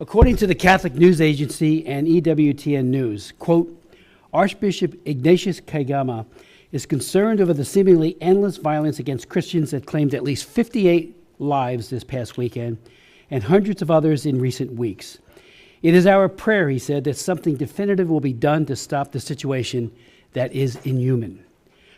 According to the Catholic News Agency and EWTN News, quote, Archbishop Ignatius Kaigyama is concerned over the seemingly endless violence against Christians that claimed at least 58 lives this past weekend and hundreds of others in recent weeks. It is our prayer, he said, that something definitive will be done to stop the situation that is inhuman.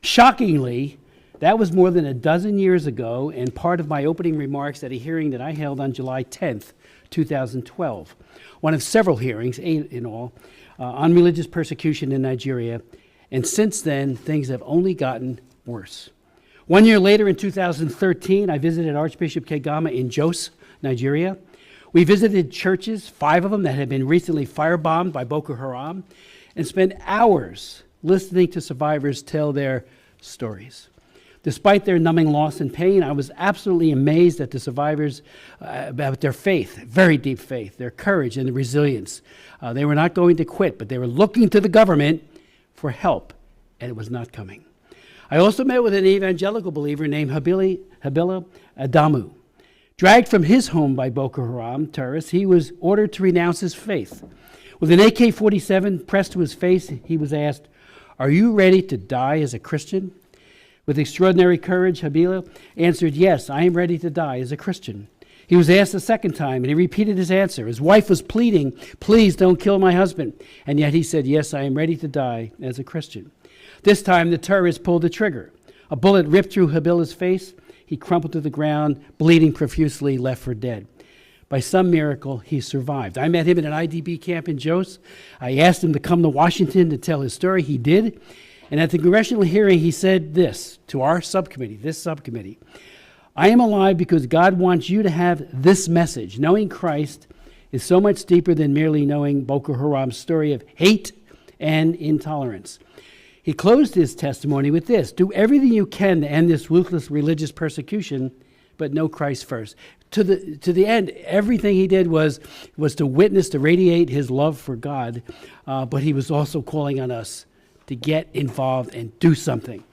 Shockingly, that was more than a dozen years ago and part of my opening remarks at a hearing that I held on July 10th, 2012, one of several hearings, 8 in all, on religious persecution in Nigeria, and since then, things have only gotten worse. 1 year later, in 2013, I visited Archbishop Kaigyama in Jos, Nigeria. We visited churches, 5 of them that had been recently firebombed by Boko Haram, and spent hours listening to survivors tell their stories. Despite their numbing loss and pain, I was absolutely amazed at the survivors about their faith, very deep faith, their courage and the resilience. They were not going to quit, but they were looking to the government for help, and it was not coming. I also met with an evangelical believer named Habila Adamu. Dragged from his home by Boko Haram terrorists, he was ordered to renounce his faith. With an AK-47 pressed to his face, he was asked, "Are you ready to die as a Christian?" With extraordinary courage, Habila answered, "Yes, I am ready to die as a Christian." He was asked a second time, and he repeated his answer. His wife was pleading, "Please don't kill my husband." And yet he said, "Yes, I am ready to die as a Christian." This time, the terrorist pulled the trigger. A bullet ripped through Habila's face. He crumpled to the ground, bleeding profusely, left for dead. By some miracle, he survived. I met him at an IDB camp in Jos. I asked him to come to Washington to tell his story. He did. And at the congressional hearing, he said this to our subcommittee, this subcommittee: "I am alive because God wants you to have this message. Knowing Christ is so much deeper than merely knowing Boko Haram's story of hate and intolerance." He closed his testimony with this: "Do everything you can to end this ruthless religious persecution, but know Christ first." To the end, everything he did was to witness, to radiate his love for God, but he was also calling on us to get involved and do something.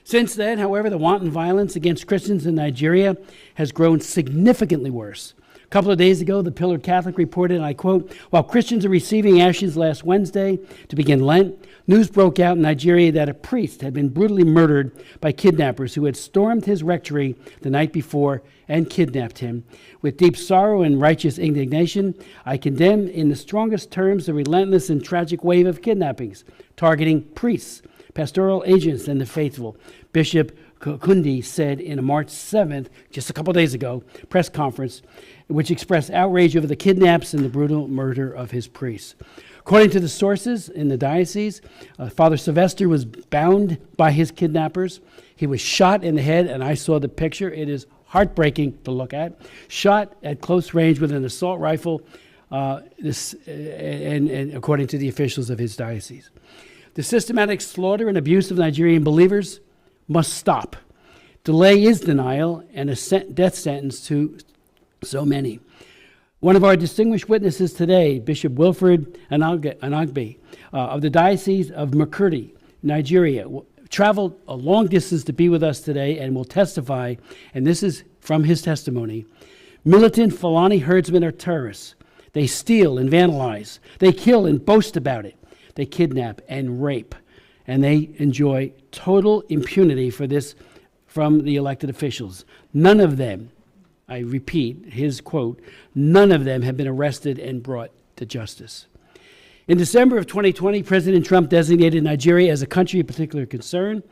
Since then, however, the wanton violence against Christians in Nigeria has grown significantly worse. A couple of days ago, the Pillar Catholic reported, and I quote, "While Christians are receiving ashes last Wednesday to begin Lent, news broke out in Nigeria that a priest had been brutally murdered by kidnappers who had stormed his rectory the night before and kidnapped him. With deep sorrow and righteous indignation, I condemn in the strongest terms the relentless and tragic wave of kidnappings targeting priests, pastoral agents, and the faithful," Bishop Kundi said in a March 7th, just a couple days ago, press conference, which expressed outrage over the kidnaps and the brutal murder of his priests. According to the sources in the diocese, Father Sylvester was bound by his kidnappers. He was shot in the head, and I saw the picture. It is heartbreaking to look at. Shot at close range with an assault rifle, and according to the officials of his diocese. The systematic slaughter and abuse of Nigerian believers must stop. Delay is denial and a death sentence to so many. One of our distinguished witnesses today, Bishop Wilfred Anagbe of the Diocese of Makurdi, Nigeria, traveled a long distance to be with us today and will testify, and this is from his testimony: militant Fulani herdsmen are terrorists. They steal and vandalize. They kill and boast about it. They kidnap and rape, and they enjoy total impunity for this from the elected officials. None of them, I repeat his quote, "none of them have been arrested and brought to justice." In December of 2020, President Trump designated Nigeria as a country of particular concern,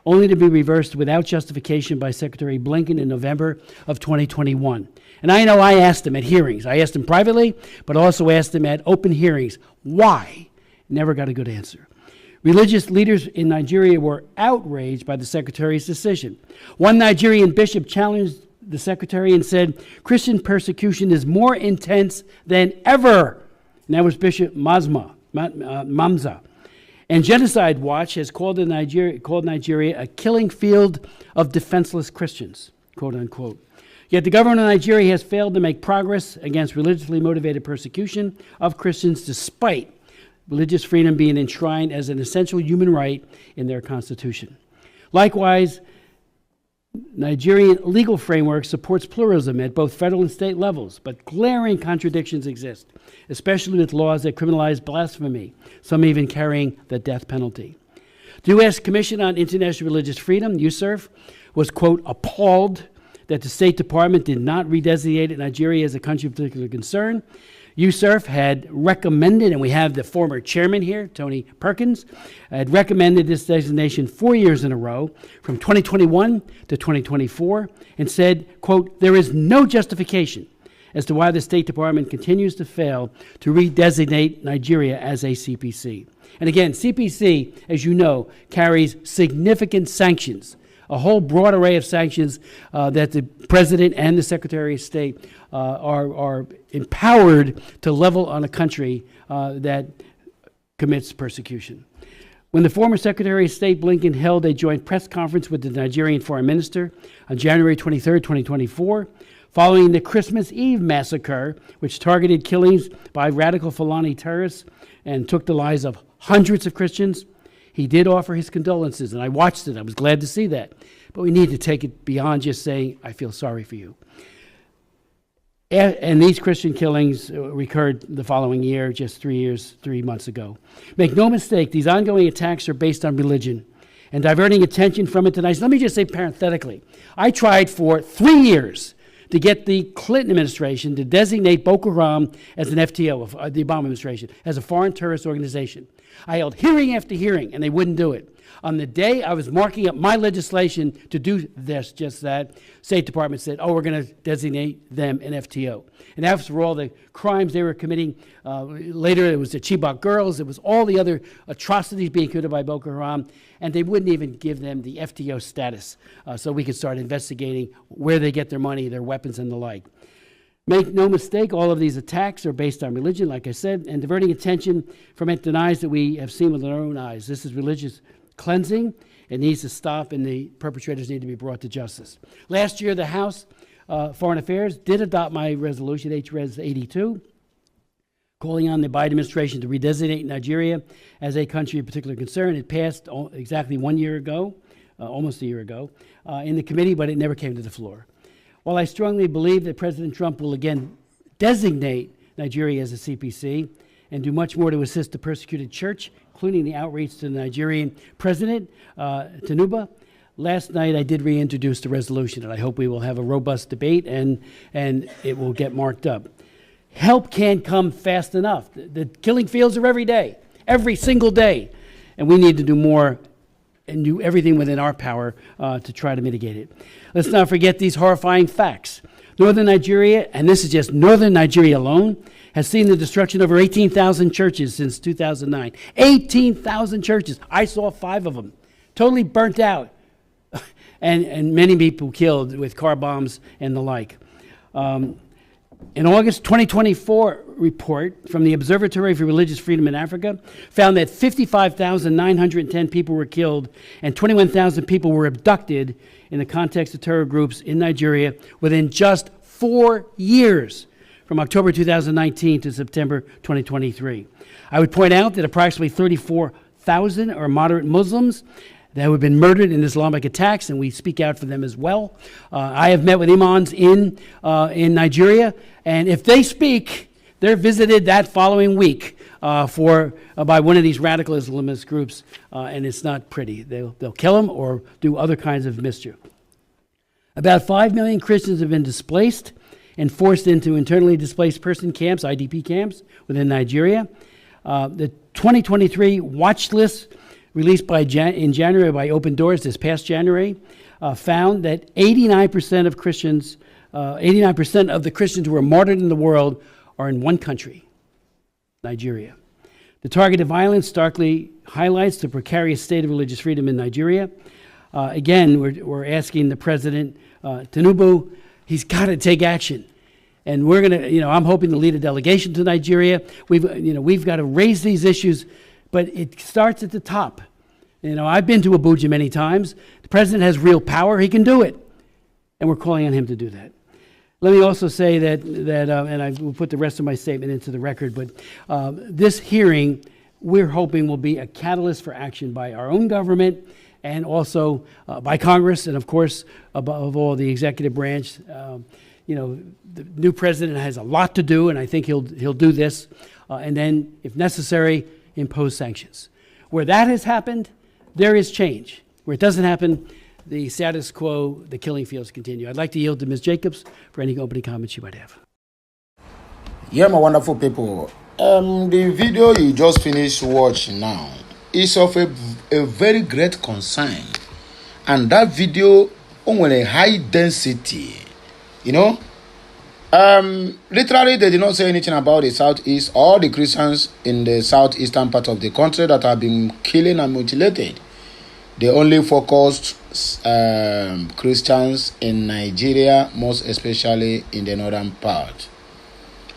only to be reversed without justification by Secretary Blinken in November of 2021. And I know I asked him at hearings. I asked him privately, but also asked him at open hearings, why? Never got a good answer. Religious leaders in Nigeria were outraged by the Secretary's decision. One Nigerian bishop challenged the Secretary and said, "Christian persecution is more intense than ever." And that was Bishop Mamza. And Genocide Watch has called Nigeria a killing field of defenseless Christians, quote unquote. Yet the government of Nigeria has failed to make progress against religiously motivated persecution of Christians, despite religious freedom being enshrined as an essential human right in their constitution. Likewise, Nigerian legal framework supports pluralism at both federal and state levels, but glaring contradictions exist, especially with laws that criminalize blasphemy, some even carrying the death penalty. The U.S. Commission on International Religious Freedom, USCIRF, was, quote, appalled that the State Department did not redesignate Nigeria as a country of particular concern. USCIRF had recommended, and we have the former chairman here, Tony Perkins, had recommended this designation 4 years in a row, from 2021 to 2024, and said, quote, there is no justification as to why the State Department continues to fail to redesignate Nigeria as a CPC. And again, CPC, as you know, carries significant sanctions, a whole broad array of sanctions that the President and the Secretary of State are empowered to level on a country that commits persecution. When the former Secretary of State Blinken held a joint press conference with the Nigerian Foreign Minister on January 23, 2024, following the Christmas Eve massacre, which targeted killings by radical Fulani terrorists and took the lives of hundreds of Christians, he did offer his condolences, and I watched it. I was glad to see that. But we need to take it beyond just saying, I feel sorry for you. And these Christian killings recurred the following year, just 3 months ago. Make no mistake, these ongoing attacks are based on religion and diverting attention from it tonight. So let me just say parenthetically, I tried for 3 years to get the Clinton administration to designate Boko Haram as an FTO, of the Obama administration, as a foreign terrorist organization. I held hearing after hearing, and they wouldn't do it. On the day I was marking up my legislation to do this, just that, State Department said, oh, we're going to designate them an FTO. And after all the crimes they were committing, later it was the Chibok girls, it was all the other atrocities being committed by Boko Haram, and they wouldn't even give them the FTO status so we could start investigating where they get their money, their weapons, and the like. Make no mistake, all of these attacks are based on religion, like I said, and diverting attention from it denies that we have seen with our own eyes. This is religious cleansing. It needs to stop, and the perpetrators need to be brought to justice. Last year, the House Foreign Affairs did adopt my resolution, HRES 82, calling on the Biden administration to redesignate Nigeria as a country of particular concern. It passed exactly 1 year ago, almost a year ago, in the committee, but it never came to the floor. While I strongly believe that President Trump will again designate Nigeria as a CPC and do much more to assist the persecuted church, including the outreach to the Nigerian president, Tinubu, last night I did reintroduce the resolution, and I hope we will have a robust debate and it will get marked up. Help can't come fast enough. The killing fields are every day, every single day, and we need to do more and do everything within our power to try to mitigate it. Let's not forget these horrifying facts. Northern Nigeria, and this is just northern Nigeria alone, has seen the destruction of over 18,000 churches since 2009. 18,000 churches. I saw 5 of them, totally burnt out, and many people killed with car bombs and the like. An August 2024 report from the Observatory for Religious Freedom in Africa found that 55,910 people were killed and 21,000 people were abducted in the context of terror groups in Nigeria within just 4 years, from October 2019 to September 2023. I would point out that approximately 34,000 are moderate Muslims that have been murdered in Islamic attacks, and we speak out for them as well. I have met with imams in Nigeria, and if they speak, they're visited that following week by one of these radical Islamist groups, and it's not pretty. They'll kill them or do other kinds of mischief. About 5 million Christians have been displaced and forced into internally displaced person camps, IDP camps, within Nigeria. The 2023 watch list released in January by Open Doors this past January found that 89% of Christians, 89% of the Christians who were martyred in the world are in one country, Nigeria. The targeted violence starkly highlights the precarious state of religious freedom in Nigeria. Again, we're asking the President, Tinubu, he's got to take action. And we're going to, I'm hoping to lead a delegation to Nigeria. We've got to raise these issues, but it starts at the top. I've been to Abuja many times. The president has real power. He can do it. And we're calling on him to do that. Let me also say that and I will put the rest of my statement into the record, but this hearing, we're hoping will be a catalyst for action by our own government and also by Congress, and of course, above all, the executive branch. You know, the new president has a lot to do, and I think he'll do this, and then, if necessary, impose sanctions. Where that has happened, there is change. Where it doesn't happen, the status quo, the killing fields continue. I'd like to yield to Ms. Jacobs for any opening comments you might have. Yeah, my wonderful people. The video you just finished watching now is of a very great concern. And that video on a high density, you know. Literally, they did not say anything about the southeast or the Christians in the southeastern part of the country that have been killing and mutilated. They only focused Christians in Nigeria, most especially in the northern part.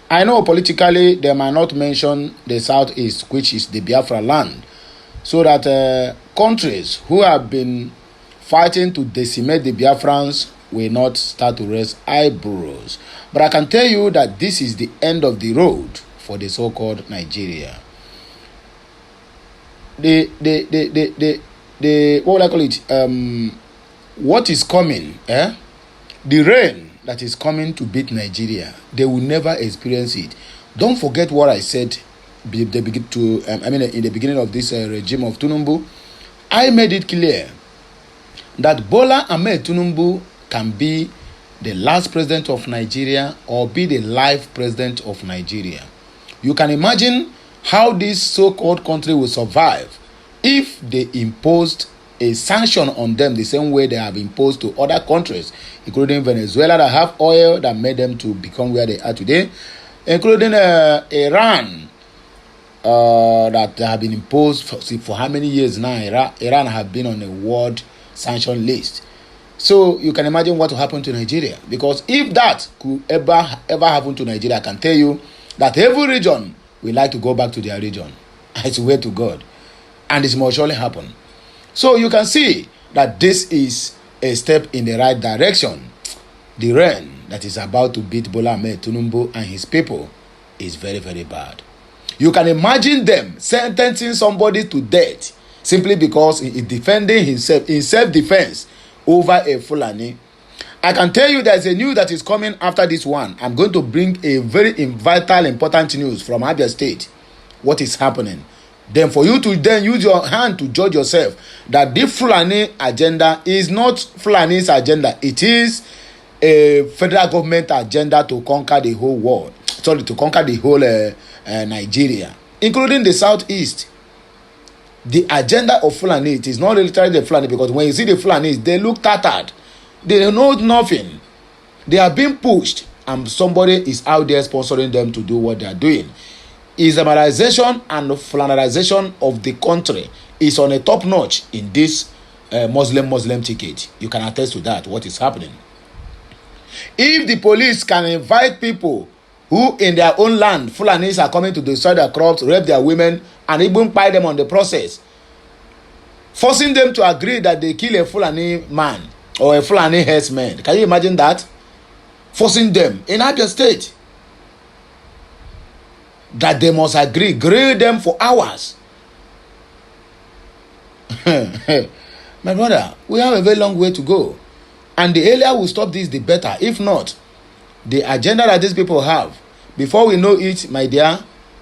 I know politically they might not mention the southeast, which is the Biafra land, so that countries who have been fighting to decimate the Biafrans will not start to raise eyebrows. But I can tell you that this is the end of the road for the so-called Nigeria. What will I call it? What is coming? The rain that is coming to beat Nigeria, they will never experience it. Don't forget what I said in the beginning of this regime of Tinubu. I made it clear that Bola Ahmed Tinubu can be the last president of Nigeria or be the life president of Nigeria. You can imagine how this so-called country will survive if they imposed a sanction on them the same way they have imposed to other countries, including Venezuela that have oil that made them to become where they are today, including Iran that have been imposed for how many years now. Iran have been on a world sanction list. So you can imagine what will happen to Nigeria. Because if that could ever happen to Nigeria, I can tell you that every region will like to go back to their region. I swear to God. And this must surely happen. So you can see that this is a step in the right direction. The rain that is about to beat Bola Ahmed Tinubu and his people is very, very bad. You can imagine them sentencing somebody to death simply because he is defending himself in self-defense over a Fulani. I can tell you there's a news that is coming after this one. I'm going to bring a very vital, important news from Abia State. What is happening? Then for you to then use your hand to judge yourself that this Fulani agenda is not Fulani's agenda. It is a federal government agenda to conquer the whole world. Sorry, to conquer the whole Nigeria, including the southeast. The agenda of Fulani, it is not literally the Fulani, because when you see the Fulanis, they look tattered. They know nothing. They are being pushed, and somebody is out there sponsoring them to do what they are doing. Islamization and Fulanization of the country is on a top notch in this Muslim ticket. You can attest to that, what is happening. If the police can invite people who in their own land, Fulanis are coming to destroy their crops, rape their women, and even buy them on the process, forcing them to agree that they kill a Fulani man or a Fulani herdsman. Can you imagine that? Forcing them in Abia State that they must agree, grill them for hours. My brother, we have a very long way to go. And the earlier we stop this, the better. If not, the agenda that these people have, before we know it, my dear,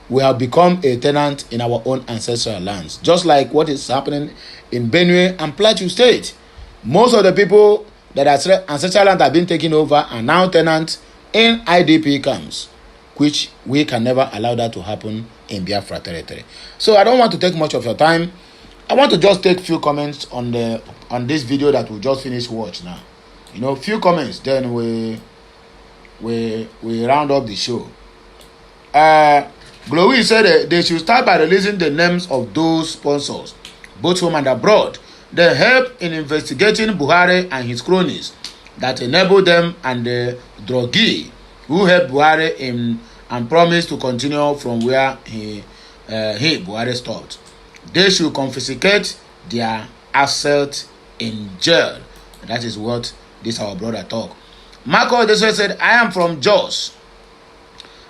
we have become a tenant in our own ancestral lands. Just like what is happening in Benue and Plateau State. Most of the people that are ancestral land have been taken over are now tenants in IDP camps, which we can never allow that to happen in Biafra territory. So I don't want to take much of your time. I want to just take few comments on this video that we just finished watch now. You know, few comments, then we round up the show. Glowy said they should start by releasing the names of those sponsors, both home and abroad. They help in investigating Buhari and his cronies that enable them, and the druggie who helped Buhari and promised to continue from where Buhari stopped. They should confiscate their assets in jail. That is what this our brother talk. Marco Deswe said, I am from Jos.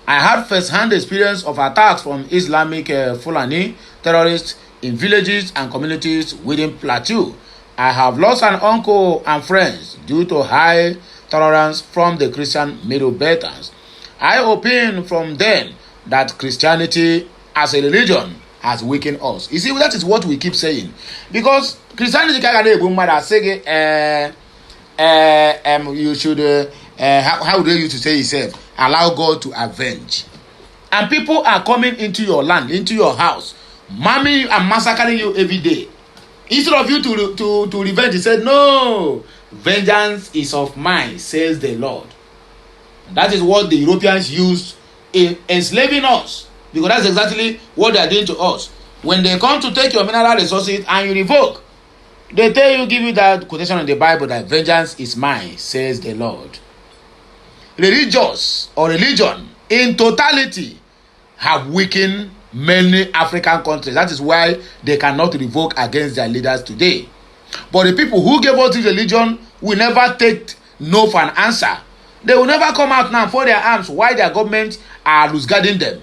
I had first-hand experience of attacks from Islamic Fulani terrorists in villages and communities within Plateau. I have lost an uncle and friends due to high tolerance from the Christian Middle Belters. I opine from them that Christianity as a religion has weakened us. You see, that is what we keep saying. Because Christianity you should, how do you to say yourself? Allow God to avenge. And people are coming into your land, into your house, maiming you and massacring you every day. Instead of you to revenge, he said, no, vengeance is of mine, says the Lord. That is what the Europeans used in enslaving us. Because that's exactly what they are doing to us. When they come to take your mineral resources and you revoke, they tell you, give you that quotation in the Bible that vengeance is mine, says the Lord. Religious or religion in totality have weakened many African countries. That is why they cannot revoke against their leaders today. But the people who gave us this religion will never take no for an answer. They will never come out now for their arms while their government are looseguarding them.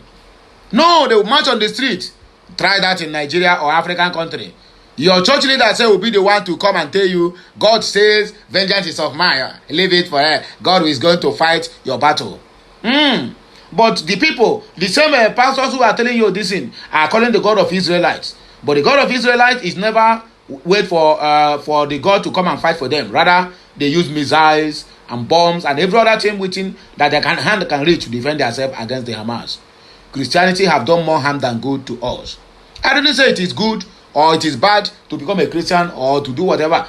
No, they will march on the street. Try that in Nigeria or African country. Your church leader say will be the one to come and tell you, God says, vengeance is of mine. Leave it for her. God is going to fight your battle. But the people, the same pastors who are telling you this thing, are calling the God of Israelites. But the God of Israelites is never wait for the God to come and fight for them. Rather, they use missiles and bombs and every other thing within that their hand can reach to defend themselves against the Hamas. Christianity have done more harm than good to us. I didn't say it is good or it is bad to become a Christian or to do whatever.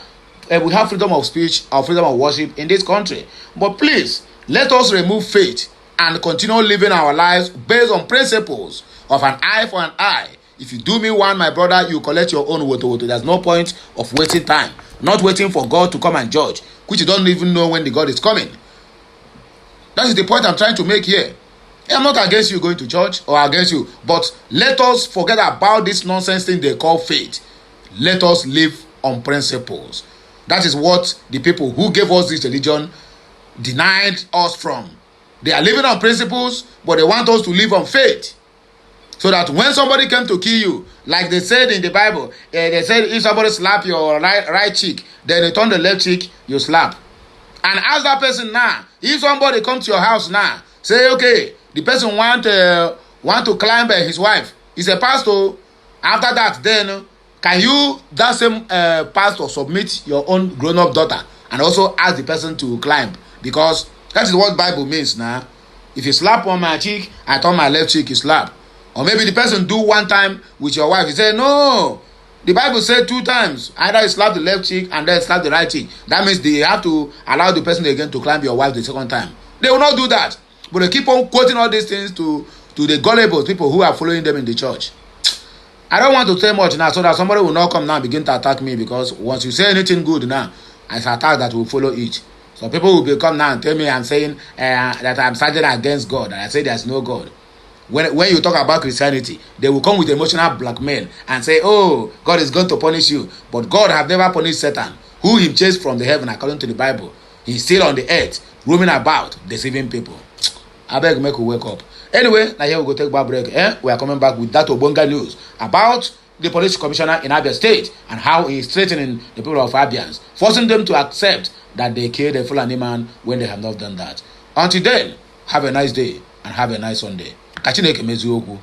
We have freedom of speech or freedom of worship in this country. But please, let us remove faith and continue living our lives based on principles of an eye for an eye. If you do me one, my brother, you collect your own woto. There's no point of wasting time. Not waiting for God to come and judge, which you don't even know when the God is coming. That is the point I'm trying to make here. I'm not against you going to church or against you, but let us forget about this nonsense thing they call faith. Let us live on principles. That is what the people who gave us this religion denied us from. They are living on principles, but they want us to live on faith. So that when somebody came to kill you, like they said in the Bible, they said if somebody slap your right cheek, then they turn the left cheek, you slap. And ask that person now, if somebody comes to your house now, say, okay, the person want to climb his wife. He's a pastor. After that, then can you, that same pastor, submit your own grown-up daughter and also ask the person to climb? Because that is what Bible means now. If you slap on my cheek, I turn my left cheek, you slap. Or maybe the person do one time with your wife. You say, no. The Bible said 2 times. Either you slap the left cheek and then slap the right cheek. That means they have to allow the person again to climb your wife the second time. They will not do that. But they keep on quoting all these things to the gullible people who are following them in the church. I don't want to say much now so that somebody will not come now and begin to attack me, because once you say anything good now, it's attack that will follow it. So people will become now and tell me I'm saying that I'm standing against God, and I say there's no God. When you talk about Christianity, they will come with emotional blackmail and say, oh, God is going to punish you. But God have never punished Satan, who he chased from the heaven according to the Bible. He's still on the earth, roaming about, deceiving people. I beg make we wake up. Anyway, now here we go take back break. We are coming back with that Obonga news about the police commissioner in Abia State and how he is threatening the people of Abians, forcing them to accept that they killed a Fulani man when they have not done that. Until then, have a nice day and have a nice Sunday. Kachineke meziokwu.